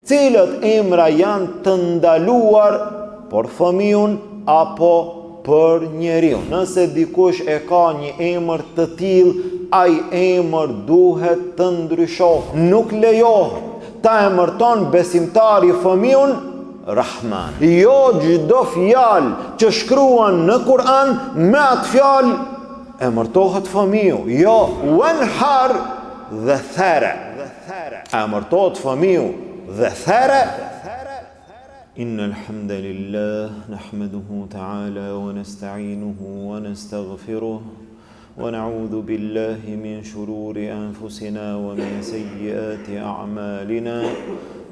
Cilët emra janë të ndaluar për fëmijën apo për njeriu. Nëse dikush e ka një emër të tillë, ai emër duhet të ndryshohet. Nuk lejohet ta emërton besimtari fëmijën Rahman. Jo çdo fjalë që shkruan në Kur'an me atë fjalë emërtohet fëmiu. Jo, wanhar dhe thara. Emërtohet fëmiu dhe thara. إن الحمد لله نحمده تعالى ونستعينه ونستغفره ونعوذ بالله من شرور أنفسنا ومن سيئات أعمالنا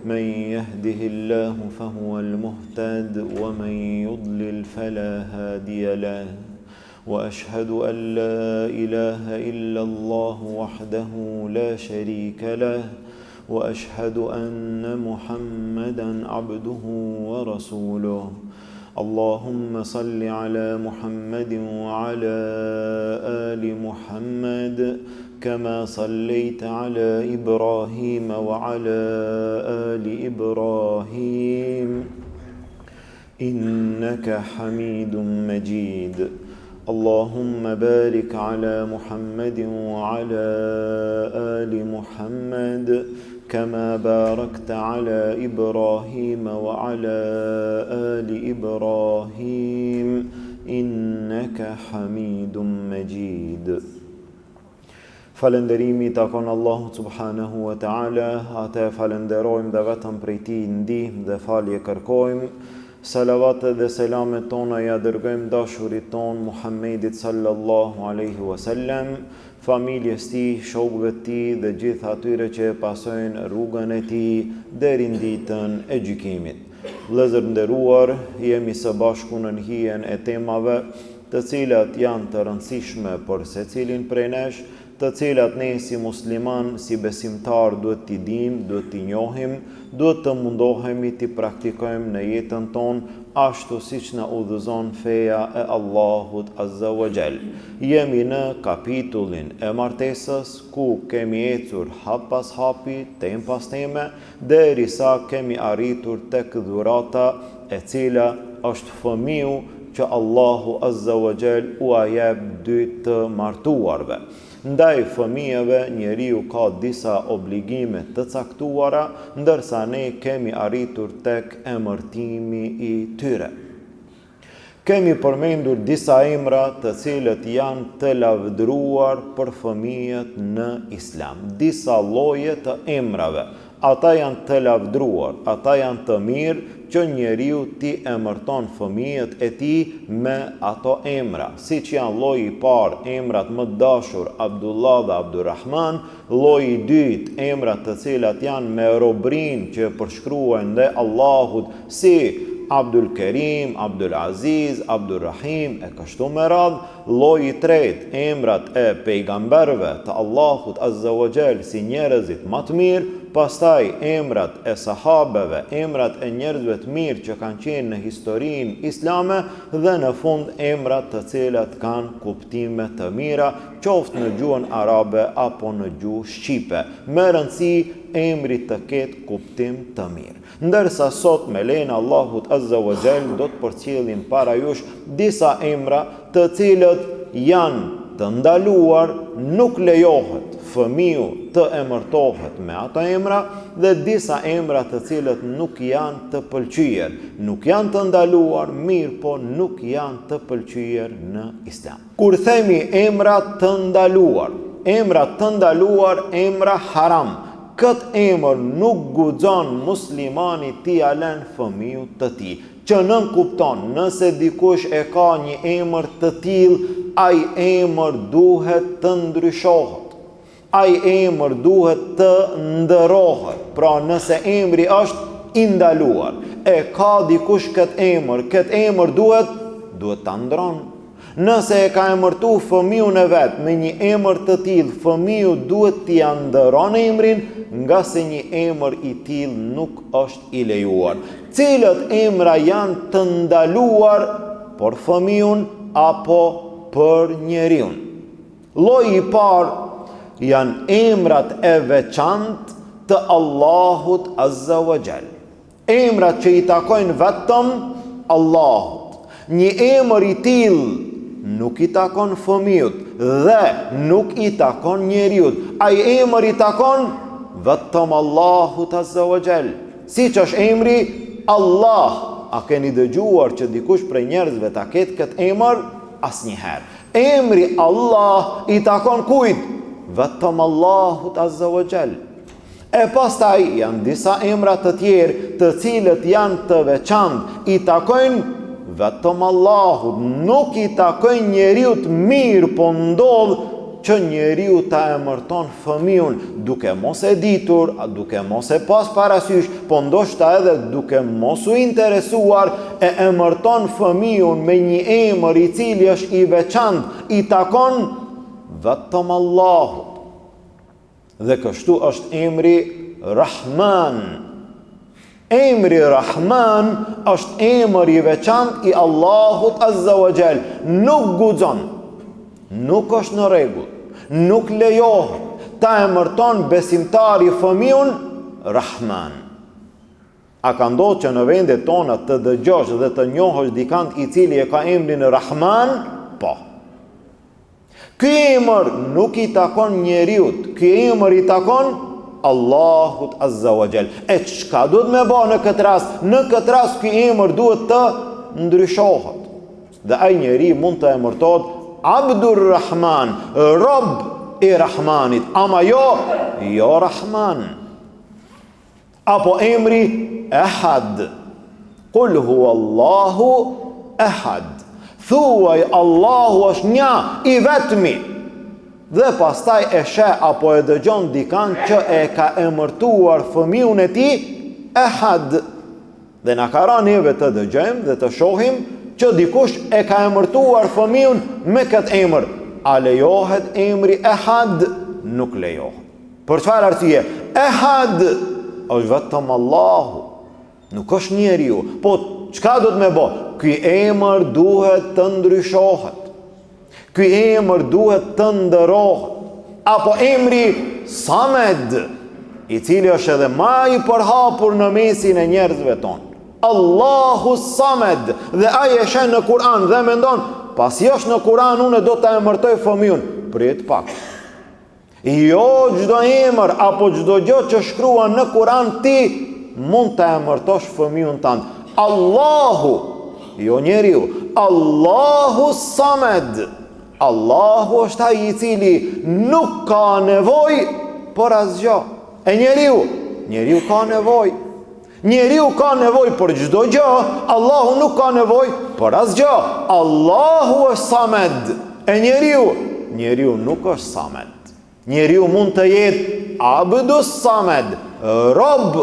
من يهده الله فهو المهتد ومن يضلل فلا هادي له وأشهد أن لا إله إلا الله وحده لا شريك له وأشهد أن محمدًا عبده ورسوله اللهم صل على محمد وعلى آل محمد كما صليت على إبراهيم وعلى آل إبراهيم إنك حميد مجيد اللهم بارك على محمد وعلى آل محمد كما باركت على إبراهيم وعلى آل إبراهيم إنك حميد مجيد. Falënderimi takon Allahut subhanahu wa ta'ala, atë falenderojmë dhe vetëm prej tij ndihmë dhe falje kërkojmë. Salavatet dhe selamet tona ja dërgojmë dashurit ton Muhammedit sallallahu alaihi wasallam, familjes tij, shokëve të tij dhe gjithë atyre që pasojnë rrugën e tij deri në ditën e gjykimit. Vëllezër nderuar, jemi së bashku në hijen e temave të cilat janë të rëndësishme për secilin prej nesh, të cilat ne si musliman, si besimtar duhet t'i dim, duhet t'i njohim, duhet të mundohemi t'i praktikojmë në jetën tonë ashtu siç na udhëzon feja e Allahut Azza wa Jall. Jemi në kapitullin e martesës ku kemi ecur hap pas hapi, tem pas teme, derisa kemi arritur tek dhurata e cila është fëmiu që Allahu Azza wa Jall u jep dy të martuarve. Ndaj fëmijëve njeriu ka disa obligime të caktuara, ndërsa ne kemi arritur tek emërtimi i tyre. Kemi përmendur disa emra të cilët janë të lavdruar për fëmijët në Islam. Disa lloje të emrave. Ata janë të lavdruar, ata janë të mirë që njeriu ti emërton fëmijët e tij me ato emra. Siç janë lloji i parë, emrat më të dashur Abdullah dhe Abdurrahman, lloji i dytë, emrat të cilat janë me robrin që përshkruajnë ndaj Allahut si Abdul Kerim, Abdul Aziz, Abdul Rahim e kështu me radhë. Lloji i tretë, emrat e pejgamberëve të Allahut Azza wa Jall si njerëzit më të mirë, pastaj emrat e sahabeve, emrat e njerëzve të mirë që kanë qenë në historinë islame dhe në fund emrat të cilat kanë kuptime të mira, qoftë në gjuhën arabe apo në gjuhë shqipe. Me rëndësi emri të ketë kuptim të mirë. Ndërsa sot me lejen e Allahut Azza wa Jall do të përcjellim para jush disa emra të cilët janë të ndaluar, nuk lejohet fëmiu të emërtohet me ato emra dhe disa emra të cilët nuk janë të pëlqyer. Nuk janë të ndaluar, mirë po nuk janë të pëlqyer në Islam. Kur themi emra të ndaluar, emra haram, këtë emër nuk guxon muslimani t'i alen fëmiu të tij. Që nën kupton, nëse dikush e ka një emër të tillë, ai emër duhet të ndryshohet. Ai emër duhet të ndërohet. Pra nëse emri është i ndaluar, e ka dikush këtë emër duhet ta ndronë. Nëse e ka emërtu fëmiun e vet me një emër të tillë, fëmiu duhet t'i ndëron emrin, nga se një emër i tillë nuk është i lejuar. Cilët emra janë të ndaluar për fëmiun apo për njeriun? Lloji i parë janë emrat e veçantë të Allahut Azza wa Jall. Emrat që i takojnë vetëm Allahut. Një emër i tillë nuk i takon fëmijët dhe nuk i takon njeriut. Ai emër i takon vetëm Allahut Azza wa Jall. Siç është emri Allah. A keni dëgjuar që dikush prej njerëzve ta ketë këtë emër? Asnjëherë. Emri Allah i takon kujt? Vetëm Allahut Azza wa Jall. E pastaj janë disa emra të tjerë të cilët janë të veçantë, i takojnë vetëm Allahut, nuk i takojnë njeriut mirë, po ndodh që njeriu ta emërton fëmijën duke mos e ditur, duke mos e pas parasysh, po ndoshta edhe duke mos u interesuar, e emërton fëmijën me një emër i cili është i veçantë, i takon vetëm Allahut. Dhe kështu është emri Rahman. Emri Rahman është emër i veçantë i Allahut Azza wa Jall. Nuk guxon, nuk është në rregull, nuk lejohet ta emërton besimtari fëmijën Rahman. A ka ndodhur që në vendet tona të dëgjosh dhe të njohësh dikant i cili e ka emrin Rahman? Po. Ky emër nuk i takon njeriut, ky emër i takon Allahut Azza wa Jall. E çka duhet me bë në këtë rast? Në këtë rast ky emër duhet të ndryshohet. Dhe ai njeri mund të emërtohet Abdur Rahman, rob i Rahmanit, ama jo Rahman. Apo emri Ahad. Qul huwa Allahu Ahad. Thuaj Allahu është një, i vetmi. Dhe pastaj e sheh apo e dëgjon dikan që e ka emërtuar fëmijën e tij Ahad. Dhe na ka rënë neve të dëgjojmë dhe të shohim që dikush e ka emërtuar fëmijën me këtë emër. A lejohet emri Ahad? Nuk lejohet. Për çfarë arsye? Ahad është vetëm Allahu, nuk është njeriu. Po çka do të më bë? Ky emër duhet të ndryshohet. Ky emër duhet të ndërohet. Apo emri Samed, i cili është edhe më i përhapur në mesin e njerëzve tonë. Allahu Samed. Dhe ai e sheh në Kur'an dhe mendon, pasi është në Kur'an unë do ta emërtoj fëmijën. Prit pak. Jo çdo emër apo çdo gjë që shkruan në Kur'an ti mund ta emërtosh fëmijën tënd. Allahu, jo njeriu. Allahu Samed. Allahu është ai i cili nuk ka nevojë për asgjë. E njeriu ka nevojë. Njeriu ka nevojë për çdo gjë, Allahu nuk ka nevojë për asgjë. Allahu është Samed. E njeriu nuk është Samed. Njeriu mund të jetë Abdus Samed, rob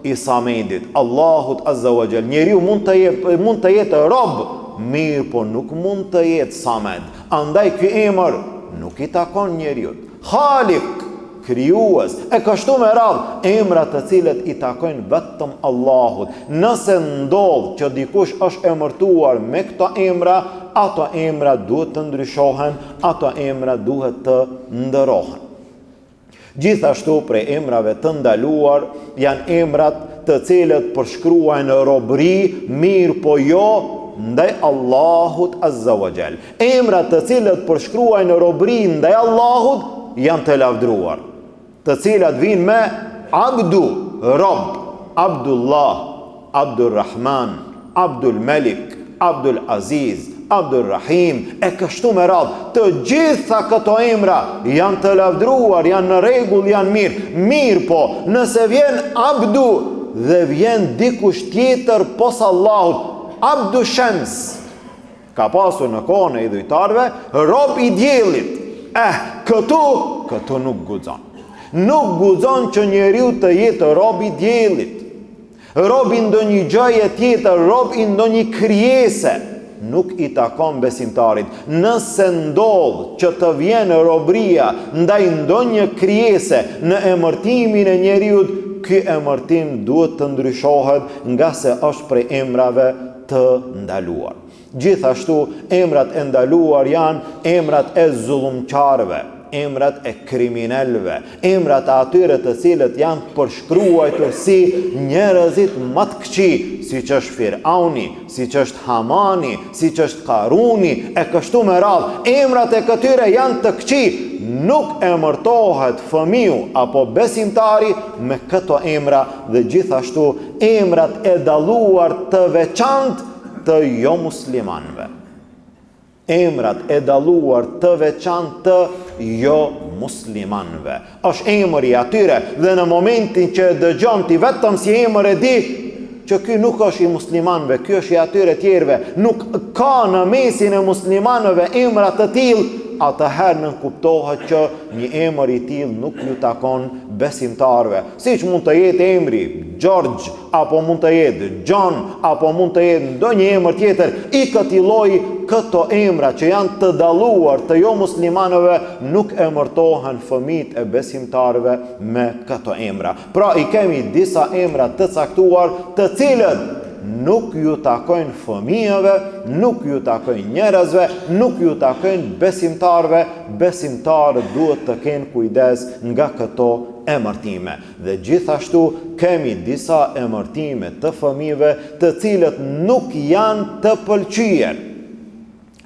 i Samedit, Allahut Azza wa Jall. Njeriu mund të jetë rob, mirë po nuk mund të jetë Samed. Andaj ky emër nuk i takon njeriu. Khalik, krijues, e kështu me radhë, emrat të cilët i takojnë vetëm Allahut. Nëse ndodh që dikush është emërtuar me këto emra, ato emra duhet të ndryshohen, ato emra duhet të ndërohen. Gjithashtu prej emrave të ndaluar janë emrat të cilët përshkruajnë robëri, mirë po jo ndaj Allahut Azza wa Jall. Emrat të cilët përshkruajnë robëri ndaj Allahut janë të lavdruar, të cilat vinë me Abdu, rob, Abdullah, Abdul Rahman, Abdul Malik, Abdul Aziz, Abdul Rahim, e kështu me radhë. Të gjitha këto emra janë të lavdruar, janë në rregull, janë mirë. Mirë po, nëse vjen Abdu dhe vjen dikush tjetër pos Allahut, Abdu Shams, ka pasur në kohën e idhujtarëve, rob i diellit. Këtu nuk guxon. Nuk guxon që njeriu të jetë rob i diellit. Rob i ndonjë gjëje tjetër, rob i ndonjë krijese. Nuk i takon besimtarit. Nëse ndodh që të vjen robëria ndaj ndonjë krijese në emërtimin e njeriu, ky emërtim duhet të ndryshohet nga se është prej emrave të ndaluar. Gjithashtu, emrat e ndaluar janë emrat e zullumqarëve, emrat e kriminalëve, emrat e atyre të cilët janë përshkruajtur si njerëzit më të këqij, siç është Firauni, siç është Hamani, siç është Karuni, e kështu me radhë. Emrat e këtyre janë të këqij. Nuk emërtohet fëmiu apo besimtari me këto emra, dhe gjithashtu emrat e dalluar të veçantë të jo muslimanëve. Emrat e dalluar të veçantë të jo muslimanëve. Është emri i atyre dhe në momentin që dëgjon ti vetëm si emër e di që ky nuk është i muslimanëve, ky është i atyre tjerëve, nuk ka në mesin e muslimanëve emra të tillë, atëherë nënkuptohet që një emër i tillë nuk ju takon besimtarve. Siç mund të jetë emri George, apo mund të jetë John, apo mund të jetë ndonjë emër tjetër i këtij lloji, këto emra që janë të dalluar të jo muslimanëve nuk emërtohen fëmijët e besimtarve me këto emra. Pra i kemi disa emra të caktuar të cilët nuk ju takojnë fëmijëve, nuk ju takojnë njerëzve, nuk ju takojnë besimtarve. Besimtarët duhet të kenë kujdes nga këto emërtime. Dhe gjithashtu kemi disa emërtime të fëmijëve të cilët nuk janë të pëlqyer,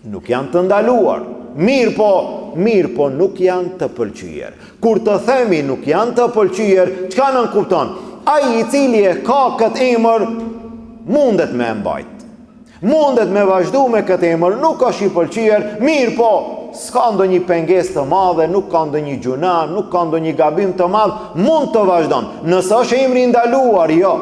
nuk janë të ndaluar. Mirë po nuk janë të pëlqyer. Kur të themi nuk janë të pëlqyer, çka nënkupton? Ai i cili e ka këtë emër mundet me mbajt, mundet me vazhdu me këtë emër, nuk është i pëlqyer, mirë po, s'ka ndonjë pengesë të madhe, nuk ka ndonjë gjuna, nuk ka ndonjë gabim të madh, mund të vazhdon. Nëse është emri i ndaluar, jo.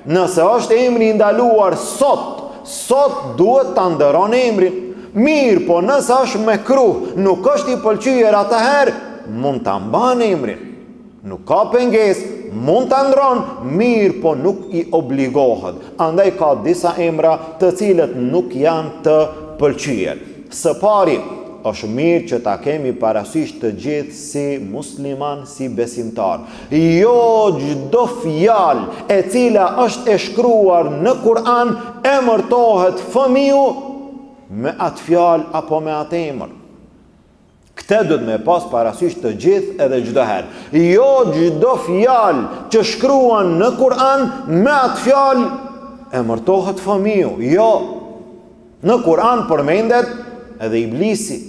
Nëse është emri i ndaluar sot duhet ta nderon emrin. Mirë po, nëse është me kruh, nuk është i pëlqyer, atëherë mund ta mban emrin. Nuk ka pengesë, mund të ndron, mirë po nuk i obligohet. Andaj ka disa emra të cilët nuk janë të pëlqyer. Së pari, është mirë që ta kemi parasysh të gjithë si musliman, si besimtar. Jo çdo fjalë e cila është e shkruar në Kur'an emërtohet fëmiu me atë fjalë apo me atë emër. Këtë duhet me pas parasysh të gjithë edhe çdo herë. Jo çdo fjalë që shkruan në Kur'an me atë fjalë emërtohet fëmiu. Jo. Në Kur'an përmendet edhe iblisi.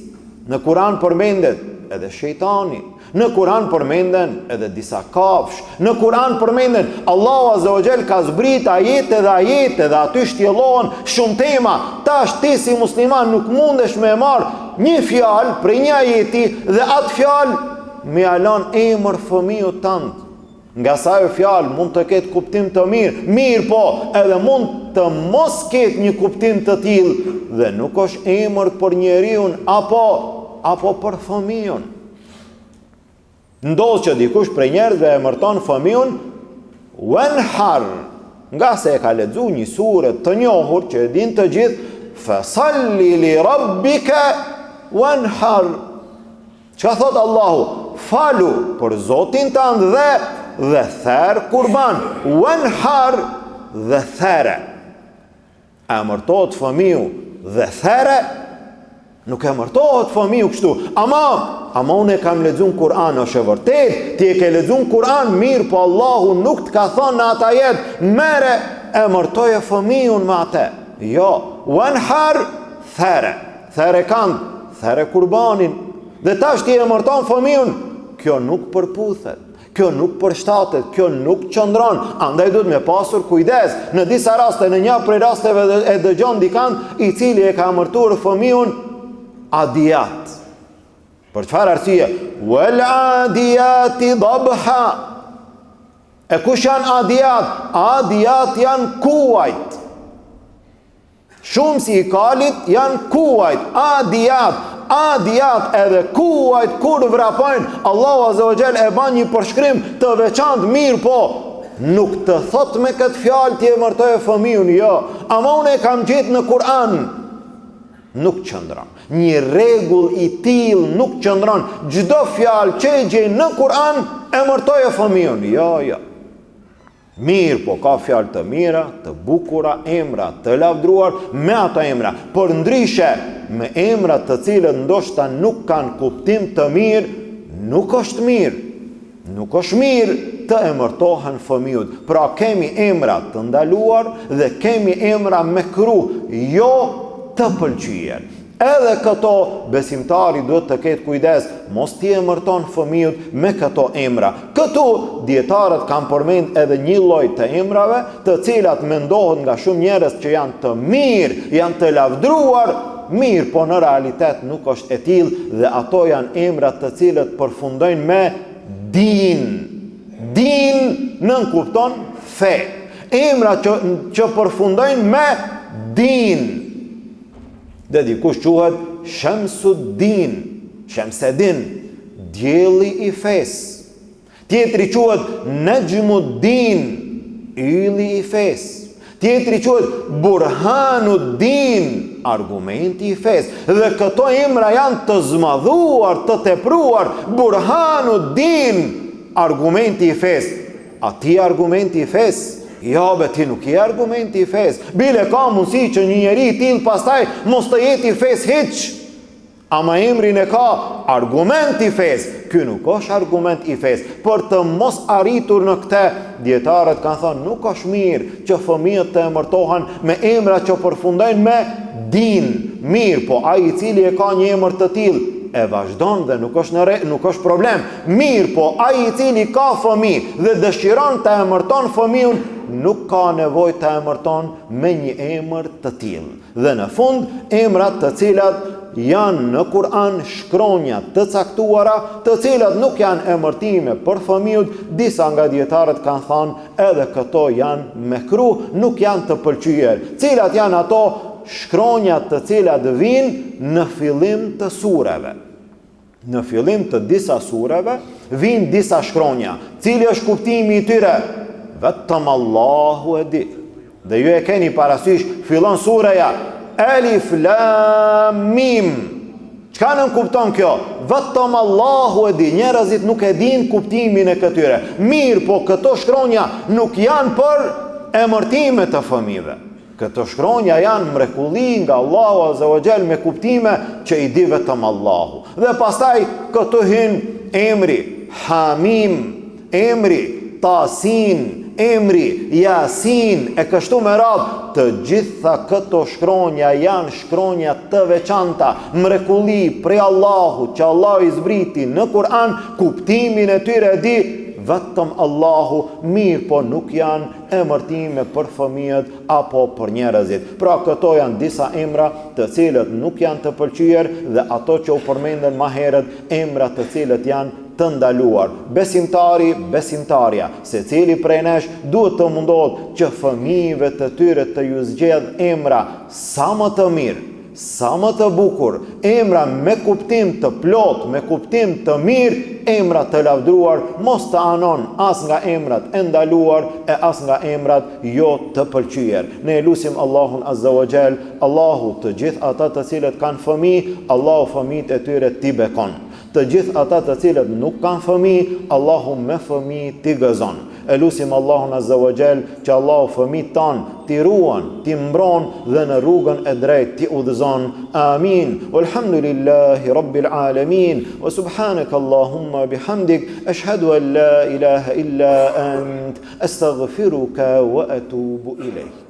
Në Kur'an përmendet edhe shejtani. Në Kur'an përmenden edhe disa kafsh. Në Kur'an përmenden Allahu Azza wa Jall ka zbrit ajete dhe aty shtjellohen shumë tema. Tash ti si musliman nuk mundesh me marr një fjalë për një ajeti dhe atë fjalë me alon emër fëmijët tënd. Nga sa ajo fjalë mund të ketë kuptim të mirë po, edhe mund të mos ketë një kuptim të tillë dhe nuk është emër për njeriu apo për fëmijën. Ndodh që dikush prej njerëzve emërton fëmijën Wanhar, nga se e ka lexuar një sure të njohur që e din të gjithë, fasalli li rabbika wanhar. Çka thot Allahu? Falu për Zotin tënd dhe therr kurban. Wanhar dhe therë. Emërtohet fëmiu dhe therë, nuk emërtohet fëmiu kështu. Ama unë e kam lexuar Kur'an, është e vërtet, ti e ke lexuar Kur'an, mirë, po Allahu nuk të ka thonë në ata jetë, mere emërtoje fëmijun me atë. Jo, wanhar therë kanë, therë kurbanin. Dhe tash ti emërton fëmijun, kjo nuk përputhet. Kjo nuk përshtatet, kjo nuk qëndron. Andaj duhet me pasur kujdes. Në disa raste, në një prej rasteve e dëgjon dikant i cili e ka emërtuar fëmijun Adiyat. Për çfarë arsye? Wal adiyati dabha. E kush janë Adiyat? Adiyat janë kuajt. Shumë si i kalit janë kuajt. Adiyat edhe kuajt kur vrapojnë, Allahu Azza wa Jall e ban një përshkrim të veçantë, mirë po, nuk të thot me këtë fjalë ti emërtoje fëmijun, jo. Ama unë e kam gjetë në Kur'an. Nuk qëndron. Një rregull i tillë nuk qëndron. Çdo fjalë që e gjej në Kur'an emërtoje fëmijun, jo. Mirë po, ka fjalë të mira, të bukura, emra të lavdruar me ato emra. Por ndryshe me emra të cilët ndoshta nuk kanë kuptim të mirë, nuk është mirë. Nuk është mirë të emërtohen fëmijët. Pra kemi emra të ndaluar dhe kemi emra mekruh, jo të pëlqyer. Edhe këto besimtari duhet të ketë kujdes, mos t'i emërton fëmijët me këto emra. Këtu dietarët kanë përmend edhe një lloj të emrave, të cilat mendohen nga shumë njerëz që janë të mirë, janë të lavdruar, mirë, po në realitet nuk është e tillë dhe ato janë emra të cilët përfundojnë me din. Din nënkupton fe. Emra që përfundojnë me din. Dhe dikush quhet Shamsuddin, Shamseddin, dielli i fes. Tjetri quhet Najmuddin, ylli i fes. Tjetri quhet Burhanuddin, argumenti i fes. Dhe këto emra janë të zmadhuar, të tepruar. Burhanuddin, argumenti i fes. A ti argumenti i fes? Jo, be ti nuk je argumenti i fes. Bile ka mundësi që një njeri tillë pastaj mos të jeti i fes hiç. Ama emrin e ka argument i fes. Ky nuk është argument i fes. Për të mos arritur në këtë, dietarët kanë thënë nuk është mirë që fëmijët të emërtohen me emra që përfundojnë me din. Mirë, po ai i cili e ka një emër të tillë e vazhdon dhe nuk është problem. Mirë, po ai i cili ka fëmijë dhe dëshiron të emërton fëmijën, nuk ka nevojë të emërton me një emër të tillë. Dhe në fund, emrat të cilat janë në Kur'an shkronja të caktuara, të cilat nuk janë emërtime për fëmijët, disa nga dietarët kanë thënë edhe këto janë mekruh, nuk janë të pëlqyer. Cilat janë ato shkronjat të cilat vinë në fillim të sureve? Në fillim të disa sureve vinë disa shkronja. Cili është kuptimi i tyre? Vetëm Allahu e di. Dhe ju e keni parasysh, fillon sureja Alif Lam Mim. Çka nën kupton kjo? Vetëm Allahu e di. Njerëzit nuk e din kuptimin e këtyre. Mirë, po këto shkronja nuk janë për emërtime të fëmijëve. Këto shkronja janë mrekulli nga Allahu Azza wa Jall me kuptime që i di vetëm Allahu. Dhe pastaj këtu hyn emri Hamim, emri Tasin, emri Yasin e kështu me radhë. Të gjitha këto shkronja janë shkronja të veçanta, mrekulli prej Allahu që Allahu i zbriti në Kur'an, kuptimin e tyre e di vetëm Allahu, mirë, po nuk janë emërtime për fëmijët apo për njerëzit. Pra këto janë disa emra të cilët nuk janë të pëlqyer dhe ato që u përmendën më herët, emra të cilët janë të ndaluar. Besimtari, besimtarja, secili prej nesh duhet të mundohet që fëmijëve të tyre të ju zgjedh emra sa më të mirë, sa më të bukur, emra me kuptim të plot, me kuptim të mirë, emra të lavdruar, mos të anon as nga emrat e ndaluar e as nga emrat jo të pëlqyer. Ne lutim Allahun Azza wa Jall, Allahu të gjithë ata të cilët kanë fëmijë, Allahu fëmijët e tyre t'i bekon. Të gjithë ata të cilët nuk kanë fëmijë, Allahu me fëmijë t'i gëzon. E lutim Allahun Azza wa Jall që Allahu fëmijët tanë t'i ruan, t'i mbron dhe në rrugën e drejtë t'i udhëzon. Amin. Walhamdulillahi Rabbil Alamin. Wa subhanaka Allahumma bihamdik, ashhadu an la ilaha illa ant, astaghfiruka wa atubu ilayk.